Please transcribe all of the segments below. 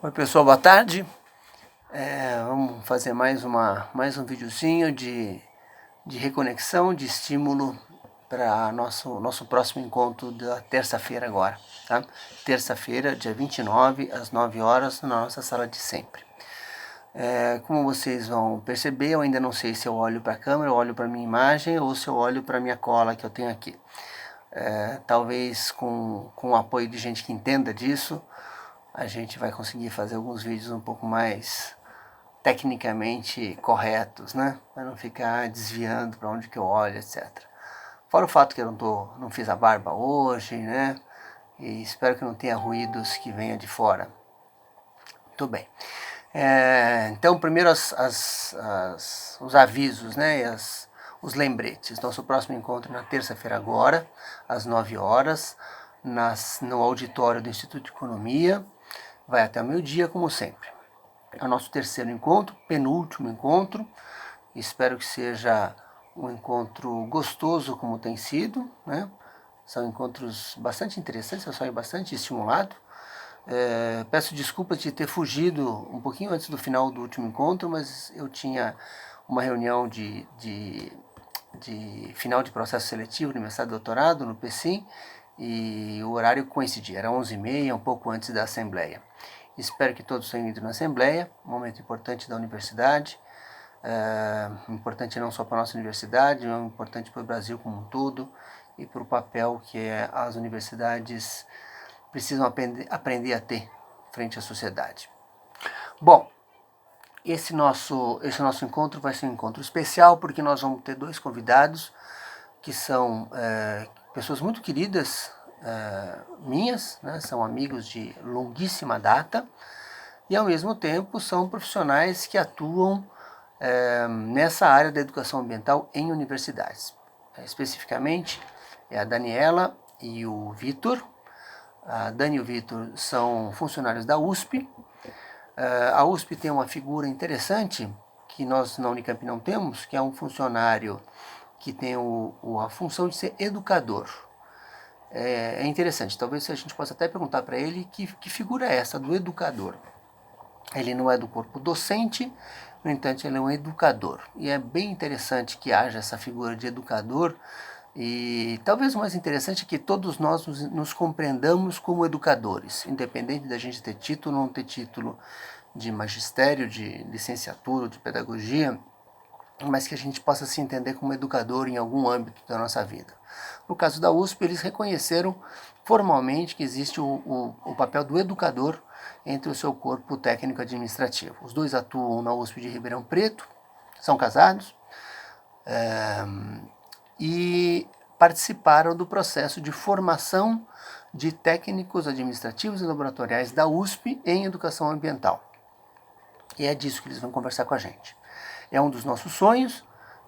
Oi pessoal, boa tarde. Vamos fazer mais um videozinho de reconexão, de estímulo para nosso próximo encontro da terça-feira agora, tá? Terça-feira, dia 29, às 9 horas, na nossa sala de sempre. Como vocês vão perceber, eu ainda não sei se eu olho para a câmera, eu olho para a minha imagem ou se eu olho para a minha cola que eu tenho aqui. Talvez com o apoio de gente que entenda disso, a gente vai conseguir fazer alguns vídeos um pouco mais tecnicamente corretos, né? Para não ficar desviando para onde que eu olho, etc. Fora o fato que eu não fiz a barba hoje, né? E espero que não tenha ruídos que venha de fora. Muito bem. Então, primeiro os avisos, né? E os lembretes. Nosso próximo encontro na terça-feira agora, às 9 horas, no auditório do Instituto de Economia. Vai até o meio-dia, como sempre. É o nosso terceiro encontro, penúltimo encontro. Espero que seja um encontro gostoso, como tem sido, né? São encontros bastante interessantes, eu saio bastante estimulado. Peço desculpas de ter fugido um pouquinho antes do final do último encontro, mas eu tinha uma reunião de final de processo seletivo no mestrado e doutorado, no PSIM, e o horário coincidia, era 11h30, um pouco antes da assembleia. Espero que todos tenham ido na assembleia, um momento importante da universidade, importante não só para a nossa universidade, mas importante para o Brasil como um todo e para o papel que as universidades precisam aprender a ter frente à sociedade. Bom, esse nosso encontro vai ser um encontro especial porque nós vamos ter dois convidados que são pessoas muito queridas minhas, né, são amigos de longuíssima data e ao mesmo tempo são profissionais que atuam nessa área da educação ambiental em universidades. Especificamente é a Daniela e o Vitor. A Dani e o Vitor são funcionários da USP. A USP tem uma figura interessante que nós na Unicamp não temos, que é um funcionário que tem a função de ser educador. É interessante, talvez a gente possa até perguntar para ele que figura é essa do educador. Ele não é do corpo docente, no entanto ele é um educador. E é bem interessante que haja essa figura de educador e talvez o mais interessante é que todos nós nos compreendamos como educadores, independente da gente ter título ou não ter título de magistério, de licenciatura, de pedagogia, mas que a gente possa se entender como educador em algum âmbito da nossa vida. No caso da USP, eles reconheceram formalmente que existe o papel do educador entre o seu corpo técnico-administrativo. Os dois atuam na USP de Ribeirão Preto, são casados e participaram do processo de formação de técnicos administrativos e laboratoriais da USP em educação ambiental. E é disso que eles vão conversar com a gente. É um dos nossos sonhos,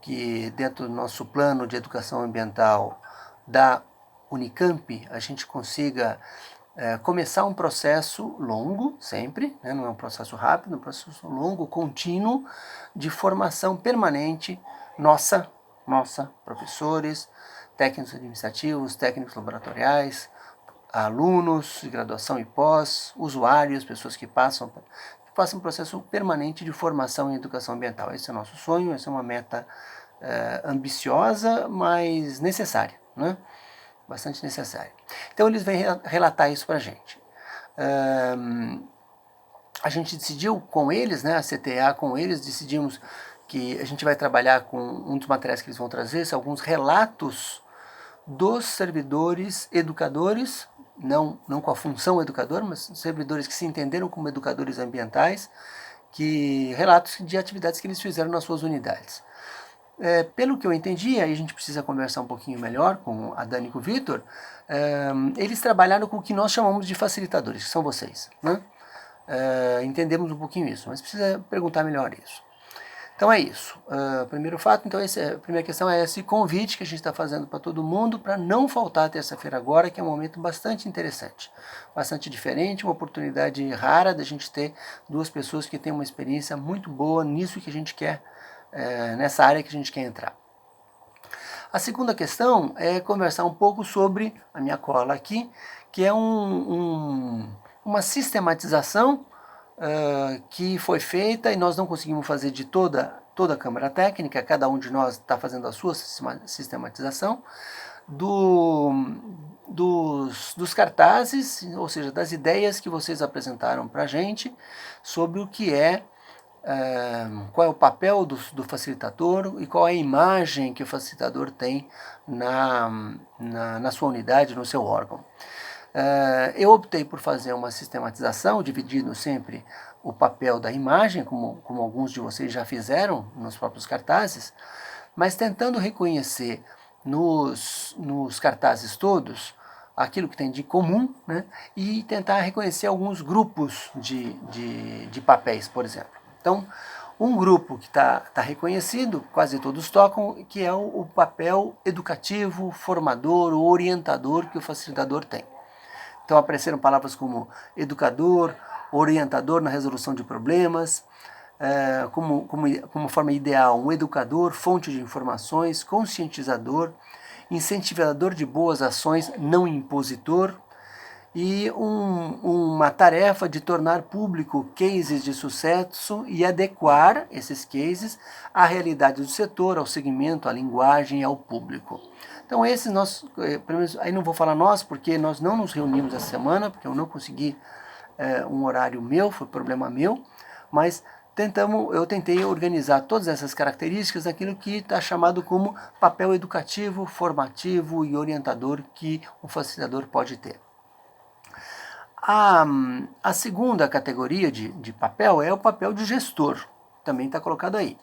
que dentro do nosso plano de educação ambiental da Unicamp, a gente consiga começar um processo longo, sempre, né? Não é um processo rápido, é um processo longo, contínuo, de formação permanente, nossa, professores, técnicos administrativos, técnicos laboratoriais, alunos de graduação e pós, usuários, pessoas que passam um processo permanente de formação em educação ambiental. Esse é o nosso sonho, essa é uma meta ambiciosa, mas necessária, né? Bastante necessária. Então eles vêm relatar isso para a gente. A gente decidiu com eles, né, a CTA com eles, decidimos que a gente vai trabalhar com um dos materiais que eles vão trazer, são alguns relatos dos servidores educadores, não com a função educador, mas servidores que se entenderam como educadores ambientais, relatos de atividades que eles fizeram nas suas unidades. Pelo que eu entendi, aí a gente precisa conversar um pouquinho melhor com a Dani e com o Vitor, eles trabalharam com o que nós chamamos de facilitadores, que são vocês, né? Entendemos um pouquinho isso, mas precisa perguntar melhor isso. Então é isso. Primeiro fato, então a primeira questão é esse convite que a gente está fazendo para todo mundo para não faltar terça-feira agora, que é um momento bastante interessante, bastante diferente, uma oportunidade rara da gente ter duas pessoas que têm uma experiência muito boa nisso que a gente quer, nessa área que a gente quer entrar. A segunda questão é conversar um pouco sobre a minha cola aqui, que é uma sistematização que foi feita e nós não conseguimos fazer de toda a Câmara Técnica, cada um de nós está fazendo a sua sistematização, dos cartazes, ou seja, das ideias que vocês apresentaram para a gente sobre o que qual é o papel do facilitador e qual é a imagem que o facilitador tem na sua unidade, no seu órgão. Eu optei por fazer uma sistematização, dividindo sempre o papel da imagem, como alguns de vocês já fizeram nos próprios cartazes, mas tentando reconhecer nos cartazes todos aquilo que tem de comum, né, e tentar reconhecer alguns grupos de papéis, por exemplo. Então, um grupo que está reconhecido, quase todos tocam, que é o papel educativo, formador, orientador que o facilitador tem. Então apareceram palavras como educador, orientador na resolução de problemas, como forma ideal, um educador, fonte de informações, conscientizador, incentivador de boas ações, não impositor, e uma tarefa de tornar público cases de sucesso e adequar esses cases à realidade do setor, ao segmento, à linguagem e ao público. Então esses nós, aí não vou falar nós, porque nós não nos reunimos essa semana, porque eu não consegui um horário meu, foi problema meu, mas eu tentei organizar todas essas características naquilo que está chamado como papel educativo, formativo e orientador que o facilitador pode ter. A segunda categoria de papel é o papel de gestor, também está colocado aí.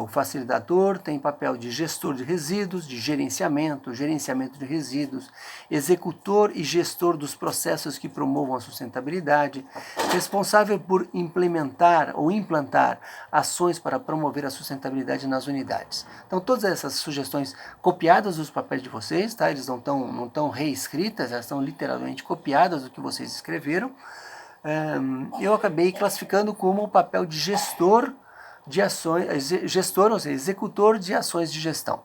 O facilitador tem papel de gestor de resíduos, de gerenciamento de resíduos, executor e gestor dos processos que promovam a sustentabilidade, responsável por implementar ou implantar ações para promover a sustentabilidade nas unidades. Então todas essas sugestões copiadas dos papéis de vocês, tá? Eles não estão reescritas, elas estão literalmente copiadas do que vocês escreveram. Eu acabei classificando como o papel de gestor de ações, gestor, ou seja, executor de ações de gestão.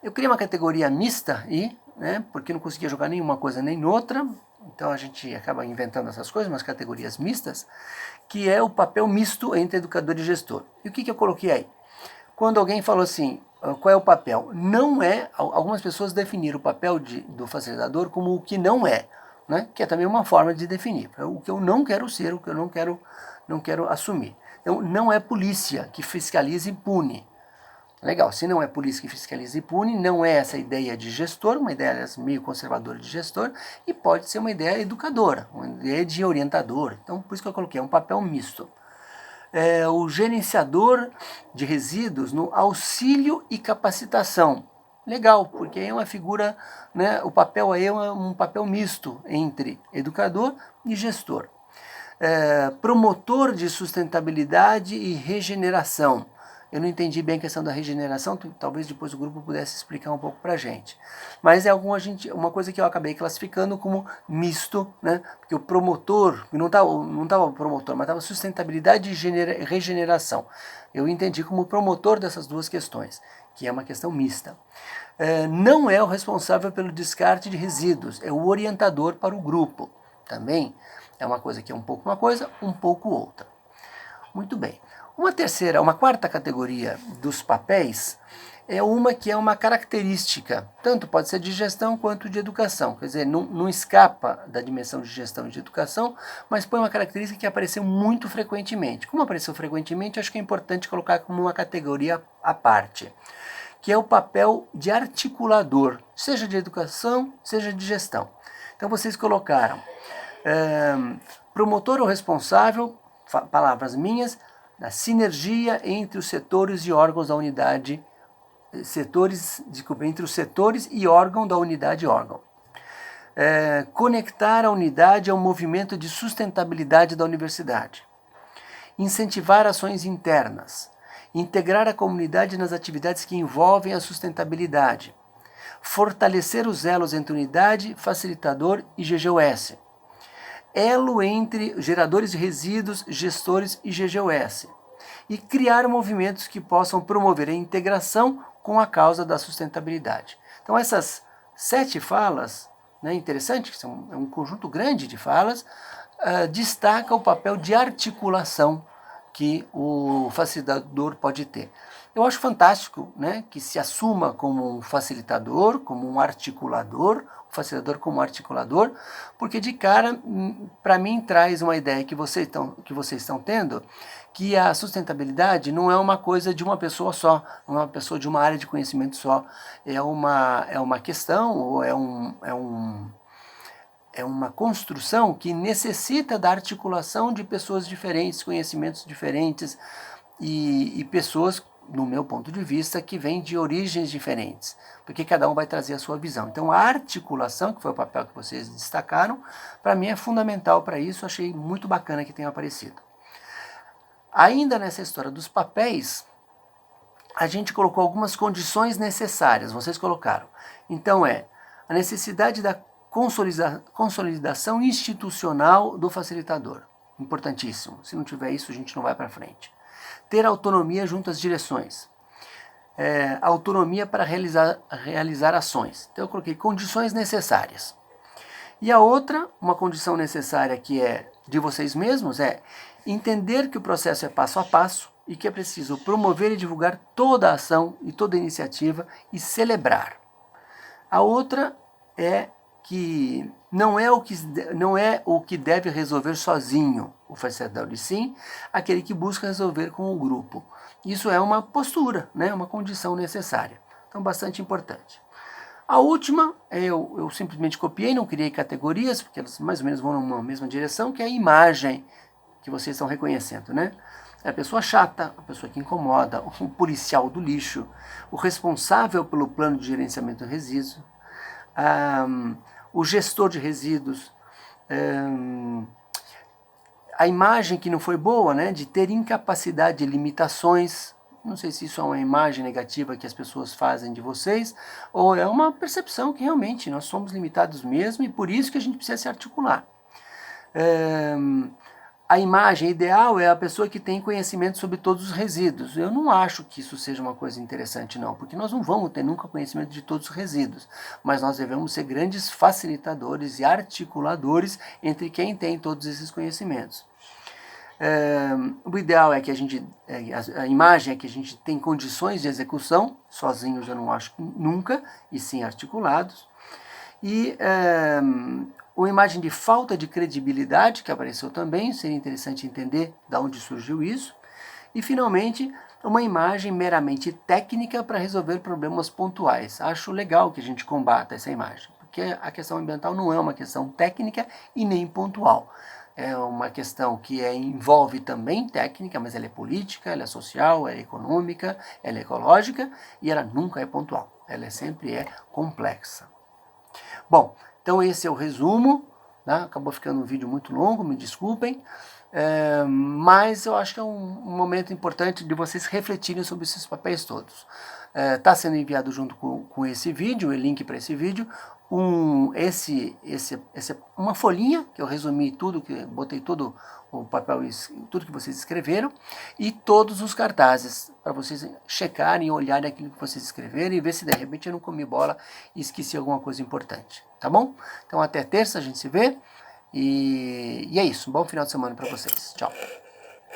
Eu criei uma categoria mista aí, né, porque não conseguia jogar nenhuma coisa nem noutra, então a gente acaba inventando essas coisas, umas categorias mistas, que é o papel misto entre educador e gestor. E o que eu coloquei aí? Quando alguém falou assim, qual é o papel? Não é, algumas pessoas definiram o papel do facilitador como o que não é, né, que é também uma forma de definir, o que eu não quero ser, o que eu não quero assumir. Então, não é polícia que fiscaliza e pune. Legal, se não é polícia que fiscaliza e pune, não é essa ideia de gestor, uma ideia aliás, meio conservadora de gestor, e pode ser uma ideia educadora, uma ideia de orientador. Então, por isso que eu coloquei, é um papel misto. O gerenciador de resíduos no auxílio e capacitação. Legal, porque é uma figura, né, o papel aí é um papel misto entre educador e gestor. Promotor de sustentabilidade e regeneração. Eu não entendi bem a questão da regeneração, talvez depois o grupo pudesse explicar um pouco para a gente. Mas é uma coisa que eu acabei classificando como misto, né? Porque o promotor, não estava o promotor, mas estava sustentabilidade e regeneração. Eu entendi como promotor dessas duas questões, que é uma questão mista. Não é o responsável pelo descarte de resíduos, é o orientador para o grupo. Também é uma coisa que é um pouco uma coisa, um pouco outra. Muito bem. Uma quarta categoria dos papéis é uma que é uma característica, tanto pode ser de gestão quanto de educação. Quer dizer, não escapa da dimensão de gestão e de educação, mas põe uma característica que apareceu muito frequentemente. Como apareceu frequentemente, acho que é importante colocar como uma categoria à parte, que é o papel de articulador, seja de educação, seja de gestão. Então vocês colocaram promotor ou responsável, palavras minhas, da sinergia entre os setores e órgãos da unidade, entre os setores e órgão da unidade e órgão. Conectar a unidade ao movimento de sustentabilidade da universidade. Incentivar ações internas. Integrar a comunidade nas atividades que envolvem a sustentabilidade. Fortalecer os elos entre unidade, facilitador e GGUS. Elo entre geradores de resíduos, gestores e GGUS. E criar movimentos que possam promover a integração com a causa da sustentabilidade. Então essas 7 falas, né, interessante, que é um conjunto grande de falas, destaca o papel de articulação que o facilitador pode ter. Eu acho fantástico, né, que se assuma como um facilitador, como um articulador, o facilitador como articulador, porque de cara, para mim, traz uma ideia que vocês estão tendo, que a sustentabilidade não é uma coisa de uma pessoa só, não é uma pessoa de uma área de conhecimento só, é uma questão, ou é uma construção que necessita da articulação de pessoas diferentes, conhecimentos diferentes e pessoas, no meu ponto de vista, que vêm de origens diferentes, porque cada um vai trazer a sua visão. Então a articulação, que foi o papel que vocês destacaram, para mim é fundamental para isso, achei muito bacana que tenha aparecido. Ainda nessa história dos papéis, a gente colocou algumas condições necessárias, vocês colocaram. Então a necessidade da consolidação institucional do facilitador. Importantíssimo. Se não tiver isso, a gente não vai para frente. Ter autonomia junto às direções. Autonomia para realizar ações. Então eu coloquei condições necessárias. E a outra, uma condição necessária que é de vocês mesmos, é entender que o processo é passo a passo e que é preciso promover e divulgar toda a ação e toda a iniciativa e celebrar. A outra é que não é o que deve resolver sozinho o facilitador, e sim aquele que busca resolver com o grupo. Isso é uma postura, né, uma condição necessária. Então, bastante importante. A última, eu simplesmente copiei, não criei categorias, porque elas mais ou menos vão numa mesma direção, que é a imagem que vocês estão reconhecendo, né? É a pessoa chata, a pessoa que incomoda, o policial do lixo, o responsável pelo plano de gerenciamento do resíduo, o gestor de resíduos, a imagem que não foi boa, né, de ter incapacidade de limitações. Não sei se isso é uma imagem negativa que as pessoas fazem de vocês, ou é uma percepção que realmente nós somos limitados mesmo e por isso que a gente precisa se articular. A imagem ideal é a pessoa que tem conhecimento sobre todos os resíduos. Eu não acho que isso seja uma coisa interessante não, porque nós não vamos ter nunca conhecimento de todos os resíduos, mas nós devemos ser grandes facilitadores e articuladores entre quem tem todos esses conhecimentos. O ideal é que a imagem é que a gente tem condições de execução, sozinhos eu não acho nunca, e sim articulados. E uma imagem de falta de credibilidade, que apareceu também, seria interessante entender de onde surgiu isso. E, finalmente, uma imagem meramente técnica para resolver problemas pontuais. Acho legal que a gente combata essa imagem, porque a questão ambiental não é uma questão técnica e nem pontual. É uma questão que envolve também técnica, mas ela é política, ela é social, ela é econômica, ela é ecológica e ela nunca é pontual. Ela sempre é complexa. Bom, então esse é o resumo, né? Acabou ficando um vídeo muito longo, me desculpem, mas eu acho que é um momento importante de vocês refletirem sobre esses papéis todos. Está sendo enviado junto com esse vídeo, o link para esse vídeo, uma folhinha, que eu resumi tudo, que botei todo o papel, tudo que vocês escreveram, e todos os cartazes, para vocês checarem, olharem aquilo que vocês escreveram e ver se de repente eu não comi bola e esqueci alguma coisa importante, tá bom? Então até terça a gente se vê, e é isso, um bom final de semana para vocês, tchau!